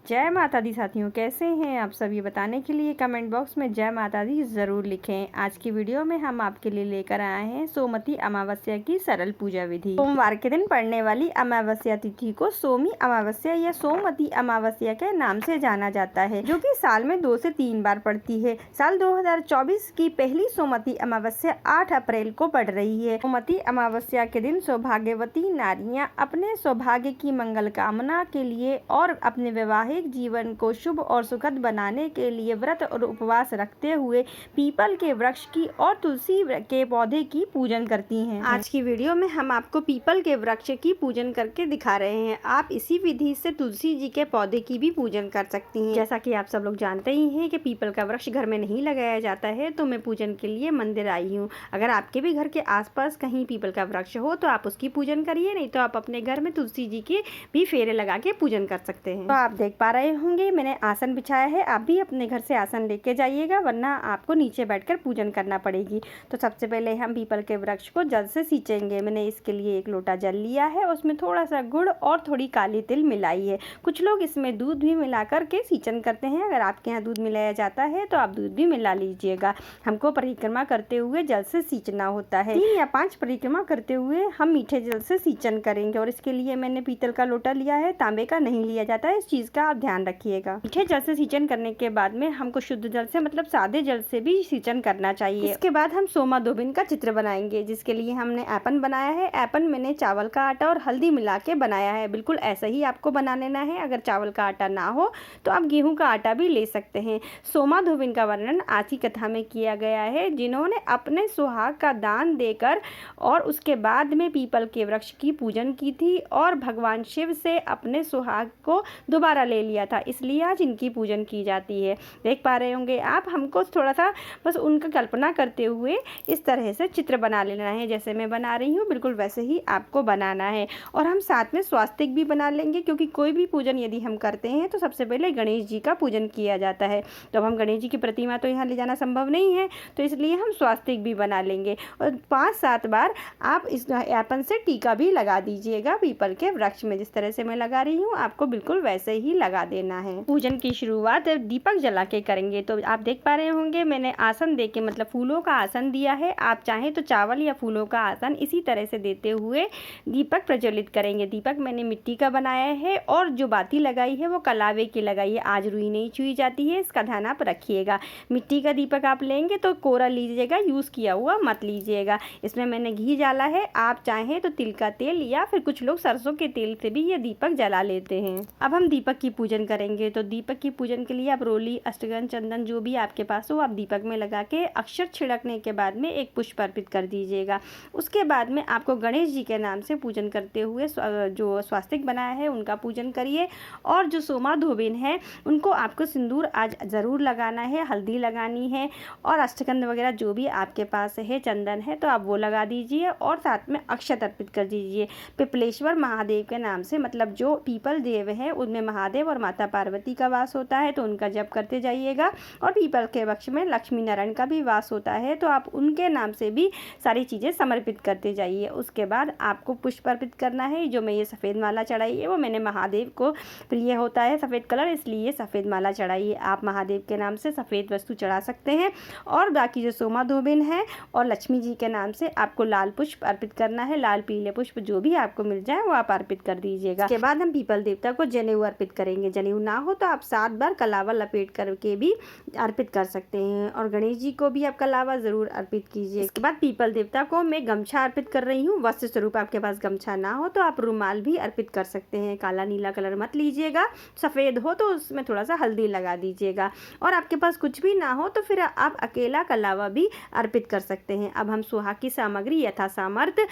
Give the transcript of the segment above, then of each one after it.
जय माता दी साथियों, कैसे हैं आप सभी? बताने के लिए कमेंट बॉक्स में जय माता दी ज़रूर लिखें। आज की वीडियो में हम आपके लिए लेकर आए हैं सोमवती अमावस्या की सरल पूजा विधि। सोमवार के दिन पड़ने वाली अमावस्या तिथि को सोमी अमावस्या या सोमवती अमावस्या के नाम से जाना जाता है, जो कि साल में 2 से 3 बार पड़ती है। साल 2024 की पहली सोमवती अमावस्या 8 अप्रैल को पड़ रही है। सोमवती अमावस्या के दिन सौभाग्यवती नारियां अपने सौभाग्य की मंगल कामना के लिए और अपने वैवाहिक जीवन को शुभ और सुखद बनाने के लिए व्रत और उपवास रखते हुए पीपल के वृक्ष की और तुलसी के पौधे की पूजन करती हैं। आज की वीडियो में हम आपको पीपल के वृक्ष की पूजन करके दिखा रहे हैं। आप इसी विधि से तुलसी जी के पौधे की भी पूजन कर सकती हैं। जैसा कि आप सब लोग जानते ही हैं कि पीपल का वृक्ष घर में नहीं लगाया जाता है, तो मैं पूजन के लिए मंदिर आई हूँ। अगर आपके भी घर के आसपास कहीं पीपल का वृक्ष हो तो आप उसकी पूजन करिए, नहीं तो आप अपने घर में तुलसी जी के भी फेरे लगा के पूजन कर सकते हैं। तो आप देख पा रहे होंगे मैंने आसन बिछाया है। आप भी अपने घर से आसन लेके जाइएगा, वरना आपको नीचे बैठकर पूजन करना पड़ेगी। तो सबसे पहले हम पीपल के वृक्ष को जल से सींचेंगे। मैंने इसके लिए 1 लोटा जल लिया है, उसमें थोड़ा सा गुड़ और थोड़ी काली तिल मिलाई है। कुछ लोग इसमें दूध भी मिला करके सींचन करते हैं। अगर आपके यहाँ दूध मिलाया जाता है तो आप दूध भी मिला लीजिएगा। हमको परिक्रमा करते हुए जल से सींचना होता है। 3 या 5 परिक्रमा करते हुए हम मीठे जल से सींचन करेंगे, और इसके लिए मैंने पीतल का लोटा लिया है, तांबे का नहीं लिया जाता है। इस चीज़ का आप ध्यान रखिएगा। मीठे जल से सींचन करने के बाद में हमको शुद्ध जल से मतलब सादे जल से भी सींचन करना चाहिए। इसके बाद हम सोमा धोबिन का चित्र बनाएंगे, जिसके लिए हमने ऐपन बनाया है। ऐपन मैंने चावल का आटा और हल्दी मिला के बनाया है। बिल्कुल ऐसा ही आपको बना लेना है। अगर चावल का आटा ना हो तो आप गेहूं का आटा भी ले सकते हैं। सोमा धोबिन का वर्णन आज की कथा में किया गया है, जिन्होंने अपने सुहाग का दान देकर और उसके बाद में पीपल के वृक्ष की पूजन की थी और भगवान शिव से अपने सुहाग को दोबारा ले लिया था, इसलिए आज इनकी पूजन की जाती है। देख पा रहे होंगे आप, हमको थोड़ा सा बस उनका कल्पना करते हुए इस तरह से चित्र बना लेना है। जैसे मैं बना रही हूँ बिल्कुल वैसे ही आपको बनाना है। और हम साथ में स्वास्तिक भी बना लेंगे, क्योंकि कोई भी पूजन यदि हम करते हैं तो सबसे पहले गणेश जी का पूजन किया जाता है। तो अब हम गणेश जी की प्रतिमा तो यहाँ ले जाना संभव नहीं है, तो इसलिए हम स्वास्तिक भी बना लेंगे। और 5-7 बार आप इस ऐपन से टीका भी लगा दीजिएगा पीपल के वृक्ष में। जिस तरह से मैं लगा रही हूँ आपको बिल्कुल वैसे ही लगा देना है। पूजन की शुरुआत दीपक जला के करेंगे। तो आप देख पा रहे होंगे मैंने आसन दे के मतलब फूलों का आसन दिया है। आप चाहें तो चावल या फूलों का आसन इसी तरह से देते हुए दीपक प्रज्वलित करेंगे। दीपक मैंने मिट्टी का बनाया है और जो बाती लगाई है वो कलावे की लगाई है। आज रुई नहीं छुई जाती है, इसका ध्यान आप रखिएगा। मिट्टी का दीपक आप लेंगे तो कोरा लीजिएगा, यूज़ किया हुआ मत लीजिएगा। इसमें मैंने घी डाला है। आप चाहें तो तिल का तेल या फिर कुछ लोग सरसों के तेल से भी ये दीपक जला लेते हैं। अब हम दीपक की पूजन करेंगे। तो दीपक की पूजन के लिए आप रोली, अष्टगंध, चंदन जो भी आपके पास हो आप दीपक में लगा के अक्षर छिड़कने के बाद में 1 पुष्प अर्पित कर दीजिएगा। उसके बाद में आपको गणेश जी के नाम से पूजन करते हुए जो स्वास्तिक बनाया है उनका पूजन करिए। और जो सोमा धोबिन है उनको आपको सिंदूर आज ज़रूर लगाना है, हल्दी लगानी है और अष्टगंध वगैरह जो भी आपके पास है, चंदन है तो आप वो लगा दीजिए और साथ में अक्षत अर्पित कर दीजिए। पिपलेश्वर महादेव के नाम से, मतलब जो पीपल देव है उनमें महादेव और माता पार्वती का वास होता है, तो उनका जप करते जाइएगा। और पीपल के वृक्ष में लक्ष्मी नारायण का भी वास होता है, तो आप उनके नाम से भी सारी चीज़ें समर्पित करते जाइए। उसके बाद आपको पुष्प अर्पित करना है। जो मैं ये सफ़ेद माला चढ़ाई है वो मैंने महादेव को प्रिय होता है सफ़ेद कलर, इसलिए सफ़ेद माला चढ़ाइए। आप महादेव के नाम से सफ़ेद वस्तु चढ़ा सकते हैं। और बाकी जो सोमा धोबिन है और लक्ष्मी जी के नाम से आपको लाल पुष्प अर्पित करना है। लाल पीले पुष्प जो भी आपको मिल जाए वो आप अर्पित कर दीजिएगा। उसके बाद हम पीपल देवता को जनेऊ अर्पित करेंगे। जनेऊ ना हो तो आप 7 बार कलावा लपेट करके भी अर्पित कर सकते हैं। और गणेश जी को भी आप कलावा ज़रूर अर्पित कीजिए। इसके बाद पीपल देवता को मैं गमछा अर्पित कर रही हूँ। वस्त्र स्वरूप आपके पास गमछा ना हो तो आप रुमाल भी अर्पित कर सकते हैं। काला नीला कलर मत लीजिएगा, सफ़ेद हो तो उसमें थोड़ा सा हल्दी लगा दीजिएगा। और आपके पास कुछ भी ना हो तो फिर आप अकेला कलावा भी अर्पित कर सकते हैं। अब हम सुहाग की सामग्री यथा सामर्थ्य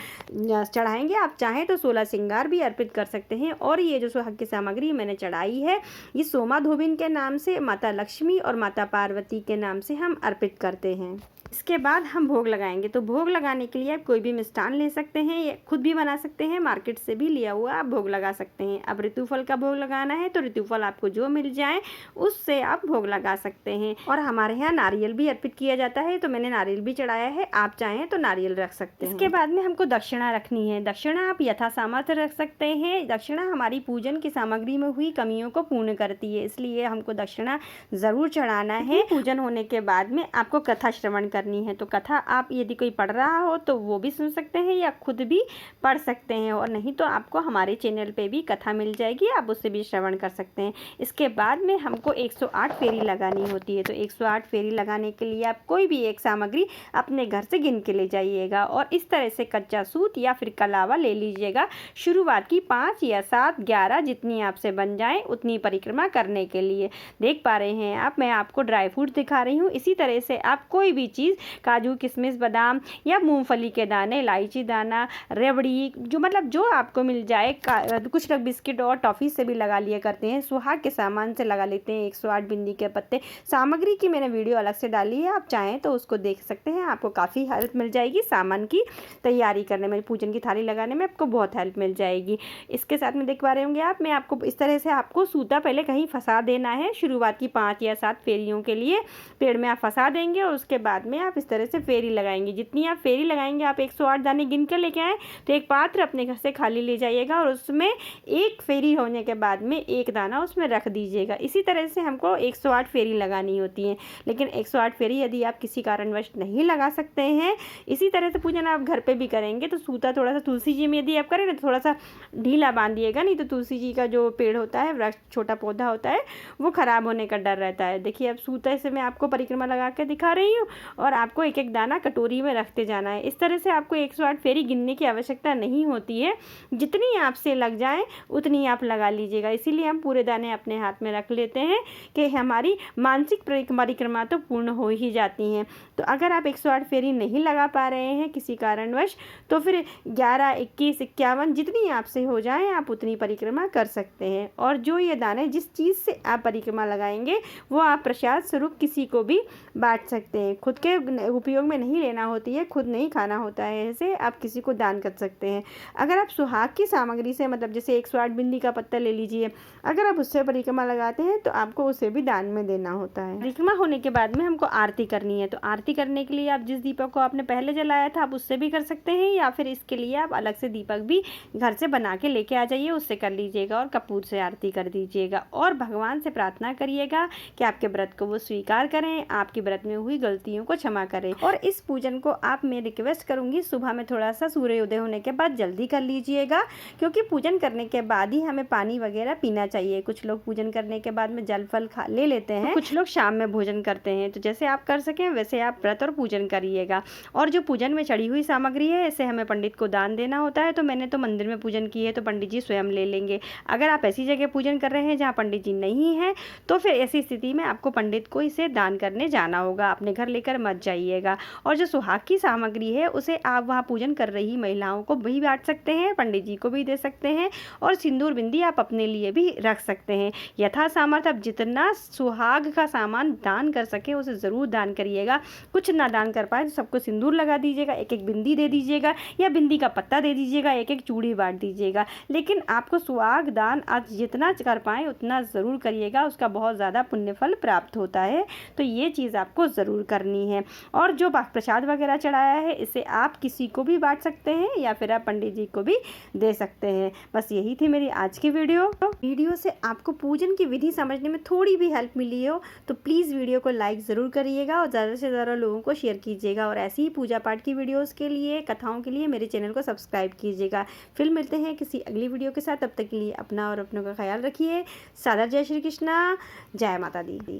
चढ़ाएंगे। आप चाहें तो 16 श्रृंगार भी अर्पित कर सकते हैं। और ये जो सुहाग की सामग्री मैंने चढ़ाई है ये सोमा धोबिन के नाम से, माता लक्ष्मी और माता पार्वती के नाम से हम अर्पित करते हैं। इसके बाद हम भोग लगाएंगे। तो भोग लगाने के लिए आप कोई भी मिष्ठान ले सकते हैं या खुद भी बना सकते हैं, मार्केट से भी लिया हुआ आप भोग लगा सकते हैं। अब ऋतुफल का भोग लगाना है तो ऋतुफल आपको जो मिल जाए उससे आप भोग लगा सकते हैं। और हमारे यहाँ नारियल भी अर्पित किया जाता है, तो मैंने नारियल भी चढ़ाया है, आप चाहें तो नारियल रख सकते हैं। इसके बाद में हमको दक्षिणा रखनी है। दक्षिणा आप यथा सामर्थ्य रख सकते हैं। दक्षिणा हमारी पूजन की सामग्री में हुई कमियों को पूर्ण करती है, इसलिए हमको दक्षिणा ज़रूर चढ़ाना है। पूजन होने के बाद में आपको कथा श्रवण करनी है। तो कथा आप यदि कोई पढ़ रहा हो तो वो भी सुन सकते हैं या खुद भी पढ़ सकते हैं, और नहीं तो आपको हमारे चैनल पे भी कथा मिल जाएगी, आप उससे भी श्रवण कर सकते हैं। इसके बाद में हमको 108 फेरी लगानी होती है। तो 108 फेरी लगाने के लिए आप कोई भी एक सामग्री अपने घर से गिन के ले जाइएगा और इस तरह से कच्चा सूत या फिर कलावा ले लीजिएगा। शुरुआत की 5 या 7, 11 जितनी आपसे बन जाए उतनी परिक्रमा करने के लिए। देख पा रहे हैं आप, मैं आपको ड्राई फ्रूट दिखा रही हूँ। इसी तरह से आप कोई भी चीज़, काजू, किशमिश, बादाम या मूंगफली के दाने, इलायची दाना, रेवड़ी, जो मतलब जो आपको मिल जाए। कुछ लोग बिस्किट और टॉफ़ी से भी लगा लिया करते हैं, सुहाग के सामान से लगा लेते हैं। 108 बिंदी के पत्ते सामग्री की मैंने वीडियो अलग से डाली है, आप चाहें तो उसको देख सकते हैं। आपको काफ़ी हेल्प मिल जाएगी सामान की तैयारी करने में, पूजन की थाली लगाने में आपको बहुत हेल्प मिल जाएगी। इसके साथ में देख पा रहे होंगे आप, मैं आपको इस तरह से आपको सूता पहले कहीं फंसा देना है। शुरुआत की 5 या 7 फेरियों के लिए पेड़ में आप फंसा देंगे और उसके बाद में आप इस तरह से फेरी लगाएंगे। जितनी आप फेरी लगाएंगे, आप 108 दाने गिन कर लेके आए तो एक पात्र अपने घर से खाली ले जाइएगा और उसमें एक फेरी होने के बाद में एक दाना उसमें रख दीजिएगा। इसी तरह से हमको 108 फेरी लगानी होती है। लेकिन 108 फेरी यदि आप किसी कारणवश नहीं लगा सकते हैं, इसी तरह से पूजन आप घर पे भी करेंगे, तो सूता थोड़ा सा तुलसी जी में यदि आप करें ना तो थोड़ा सा ढीला बांधिएगा, नहीं तो तुलसी जी का जो पेड़ होता है, वृक्ष, छोटा पौधा होता है, वो ख़राब होने का डर रहता है। देखिए अब सूता से मैं आपको परिक्रमा लगा के दिखा रही हूँ और आपको एक एक दाना कटोरी में रखते जाना है। इस तरह से आपको 108 फेरी गिनने की आवश्यकता नहीं होती है, जितनी आपसे लग जाए उतनी आप लगा लीजिएगा। इसीलिए हम पूरे दाने अपने हाथ में रख लेते हैं कि हमारी मानसिक परिक्रमा तो पूर्ण हो ही जाती हैं। तो अगर आप 108 फेरी नहीं लगा पा रहे हैं किसी कारणवश, तो फिर 11, 21, 51 जितनी आपसे हो जाए आप उतनी परिक्रमा कर सकते हैं। और जो ये दाने जिस चीज़ से आप परिक्रमा लगाएंगे वो आप प्रसाद स्वरूप किसी को भी बांट सकते हैं। खुद के उपयोग में नहीं लेना होती है, खुद नहीं खाना होता है, ऐसे आप किसी को दान कर सकते हैं। अगर आप सुहाग की सामग्री से, मतलब जैसे 108 बिंदी का पत्ता ले लीजिए, अगर आप उससे परिक्रमा लगाते हैं तो आपको उसे भी दान में देना होता है। परिक्रमा होने के बाद में हमको आरती करनी है। तो आरती करने के लिए आप जिस दीपक को आपने पहले जलाया था आप उससे भी कर सकते हैं, या फिर इसके लिए आप अलग से दीपक भी घर से बना के लेके आ जाइए, उससे कर लीजिएगा और कपूर से आरती कर दीजिएगा। और भगवान से प्रार्थना करिएगा कि आपके व्रत को वो स्वीकार करें, आपके व्रत में हुई गलतियों को क्षमा करें। और इस पूजन को आप, मैं रिक्वेस्ट करूंगी, सुबह में थोड़ा सा सूर्योदय होने के बाद जल्दी कर लीजिएगा, क्योंकि पूजन करने के बाद ही हमें पानी वगैरह पीना चाहिए। कुछ लोग पूजन करने के बाद में जल फल खा ले लेते हैं, कुछ लोग शाम में भोजन करते हैं। तो जैसे आप कर सकें वैसे आप व्रत और पूजन करिएगा। और जो पूजन में चढ़ी हुई सामग्री है, इसे हमें पंडित को दान देना होता है। तो मैंने तो मंदिर में पूजन की है तो पंडित जी स्वयं ले लेंगे। अगर आप ऐसी जगह पूजन कर रहे हैं जहाँ पंडित जी नहीं है, तो फिर ऐसी स्थिति में आपको पंडित को इसे दान करने जाना होगा, अपने घर लेकर मत जाइएगा। और जो सुहाग की सामग्री है उसे आप वहाँ पूजन कर रही महिलाओं को भी बांट सकते हैं, पंडित जी को भी दे सकते हैं, और सिंदूर बिंदी आप अपने लिए भी रख सकते हैं। यथा सामर्थ्य आप जितना सुहाग का सामान दान कर सके उसे ज़रूर दान करिएगा। कुछ ना दान कर पाए तो सबको सिंदूर लगा दीजिएगा, एक एक बिंदी दे दीजिएगा या बिंदी का पत्ता दे दीजिएगा, एक एक चूड़ी बांट दीजिएगा। लेकिन आपको सुहाग दान आज जितना कर पाएँ उतना ज़रूर करिएगा, उसका बहुत ज़्यादा पुण्य फल प्राप्त होता है। तो ये चीज़ आपको ज़रूर करनी है। और जो प्रसाद वगैरह चढ़ाया है इसे आप किसी को भी बांट सकते हैं या फिर आप पंडित जी को भी दे सकते हैं। बस यही थी मेरी आज की वीडियो से आपको पूजन की विधि समझने में थोड़ी भी हेल्प मिली हो तो प्लीज़ वीडियो को लाइक ज़रूर करिएगा और ज़्यादा से ज़्यादा लोगों को शेयर कीजिएगा। और ऐसी ही पूजा पाठ की वीडियोस के लिए, कथाओं के लिए मेरे चैनल को सब्सक्राइब कीजिएगा। फिर मिलते हैं किसी अगली वीडियो के साथ, तब तक के लिए अपना और अपनों का ख्याल रखिए। सादर जय श्री कृष्णा, जय माता दी।